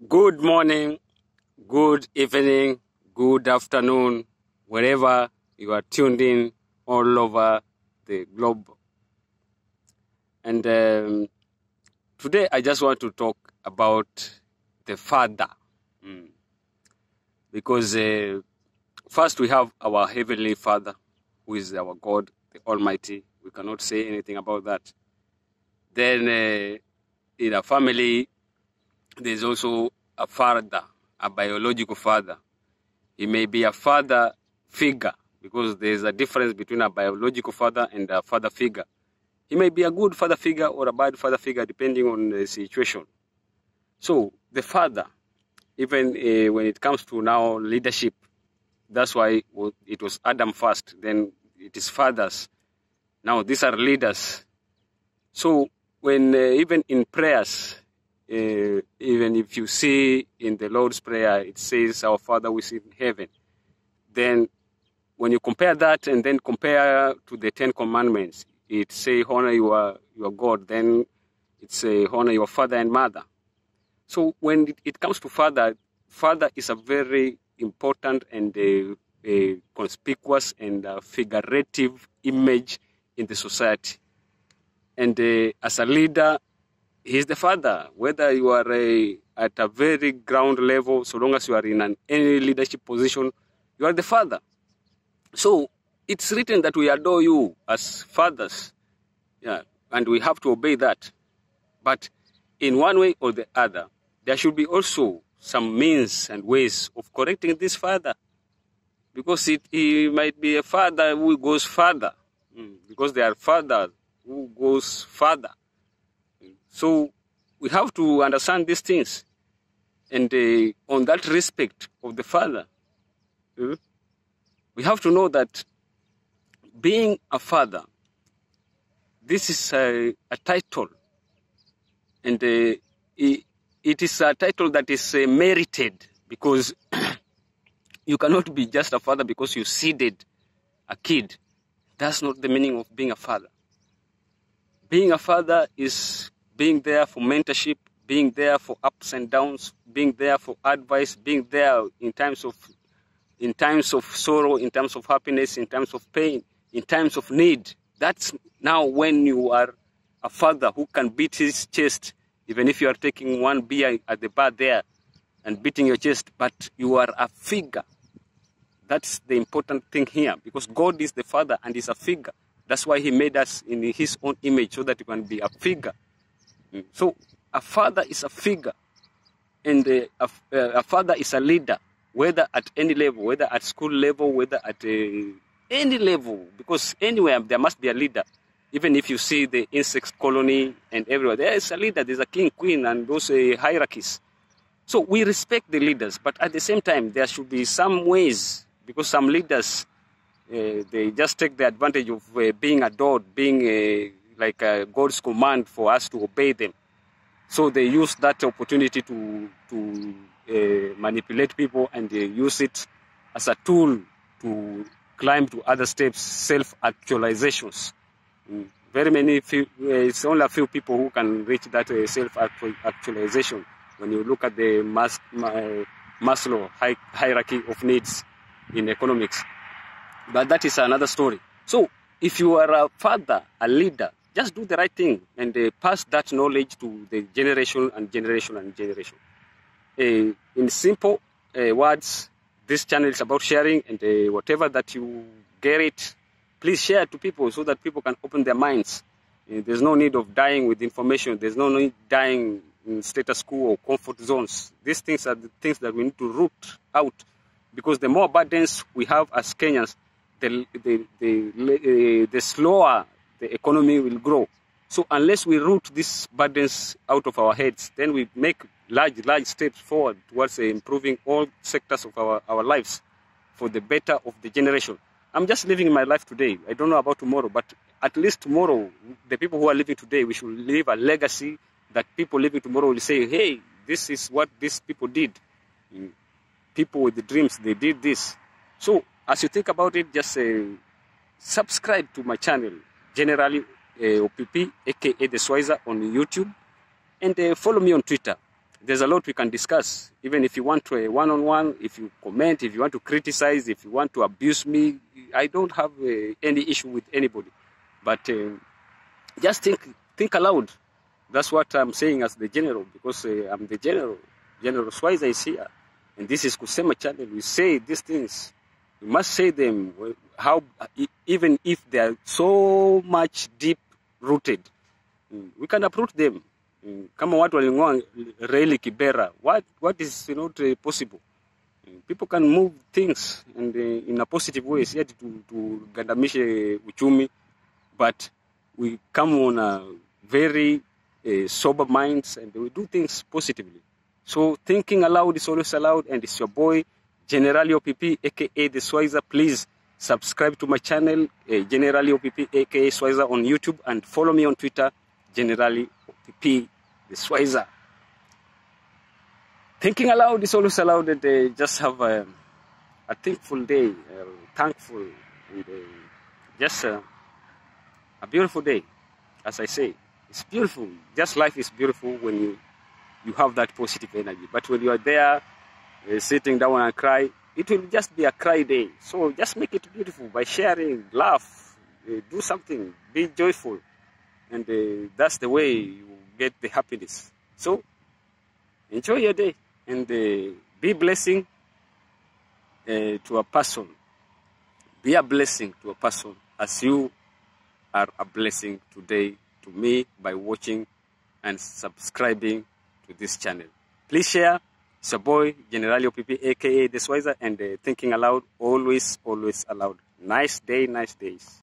Good morning, good evening, good afternoon, wherever you are tuned in all over the globe. And today I just want to talk about the Father. Because first we have our Heavenly Father, who is our God, the Almighty. We cannot say anything about that. Then in a family, there's also a father, a biological father. He may be a father figure because there's a difference between a biological father and a father figure. He may be a good father figure or a bad father figure depending on the situation. So the father, even when it comes to now leadership, that's why it was Adam first, then it is fathers. Now these are leaders. So when even in prayers, even if you see in the Lord's Prayer, it says, "Our Father who is in heaven." Then when you compare that and then compare to the 10 Commandments, it say, honor your God. Then it say, honor your father and mother. So when it comes to father is a very important and a conspicuous and figurative image in the society. And as a leader, he's the father. Whether you are at a very ground level, so long as you are in any leadership position, you are the father. So it's written that we adore you as fathers, and we have to obey that. But in one way or the other, there should be also some means and ways of correcting this father, because he might be a father who goes further, because there are fathers who goes further. So we have to understand these things, and on that respect of the father, we have to know that being a father, this is a title, and it is a title that is merited, because you cannot be just a father because you seeded a kid. That's not the meaning of being a father. Being a father is being there for mentorship, being there for ups and downs, being there for advice, being there in times of sorrow, in times of happiness, in times of pain, in times of need. That's now when you are a father who can beat his chest, even if you are taking one beer at the bar there and beating your chest, but you are a figure. That's the important thing here, because God is the father and is a figure. That's why he made us in his own image, so that you can be a figure. So a father is a figure, and a father is a leader, whether at any level, whether at school level, whether at any level, because anywhere there must be a leader. Even if you see the insect colony and everywhere, there is a leader, there's a king, queen, and those hierarchies. So we respect the leaders, but at the same time, there should be some ways, because some leaders, they just take the advantage of being adored, being like God's command for us to obey them. So they use that opportunity to manipulate people, and they use it as a tool to climb to other steps, self-actualizations. Very many, it's only a few people who can reach that self-actualization. When you look at the Maslow hierarchy of needs in economics. But that is another story. So if you are a father, a leader, just do the right thing and pass that knowledge to the generation and generation and generation. In simple words, this channel is about sharing, and whatever that you get it, please share it to people so that people can open their minds. There's no need of dying with information. There's no need dying in status quo or comfort zones. These things are the things that we need to root out, because the more burdens we have as Kenyans, the slower the economy will grow. So unless we root these burdens out of our heads, then we make large steps forward towards improving all sectors of our lives for the better of the generation. I'm just living my life today. I don't know about tomorrow, but at least tomorrow, the people who are living today, we should leave a legacy that people living tomorrow will say, hey, this is what these people did. People with the dreams, they did this. So as you think about it, just subscribe to my channel, generally OPP, aka The Swizer on YouTube, and follow me on Twitter, there's a lot we can discuss. Even if you want to a one-on-one, if you comment, if you want to criticize, if you want to abuse me, I don't have any issue with anybody. But just think aloud. That's what I'm saying as the general, because I'm the general. General Schweizer is here. And this is Kusema channel. We say these things. We must say them. How, even if they are so much deep-rooted, we can uproot them. Kama watu waling'oa reli Kibera, what is not possible? People can move things and in a positive way, yet to gandamishe uchumi, but we come on a very sober minds and we do things positively. So thinking aloud is always allowed, and it's your boy General OPP, aka the Schweizer. Please subscribe to my channel, General OPP, aka Schweizer on YouTube, and follow me on Twitter, General OPP, the Schweizer. Thinking aloud is always allowed, and just have a thankful day, thankful, and just a beautiful day. As I say, it's beautiful. Just life is beautiful when you have that positive energy. But when you are there, sitting down and cry, it will just be a cry day. So just make it beautiful by sharing, laugh, do something, be joyful. And that's the way you get the happiness. So enjoy your day and be blessing to a person. Be a blessing to a person as you are a blessing today to me by watching and subscribing to this channel. Please share. It's your boy, General OPP, aka the Schweizer, and thinking aloud, always allowed. Nice day, nice days.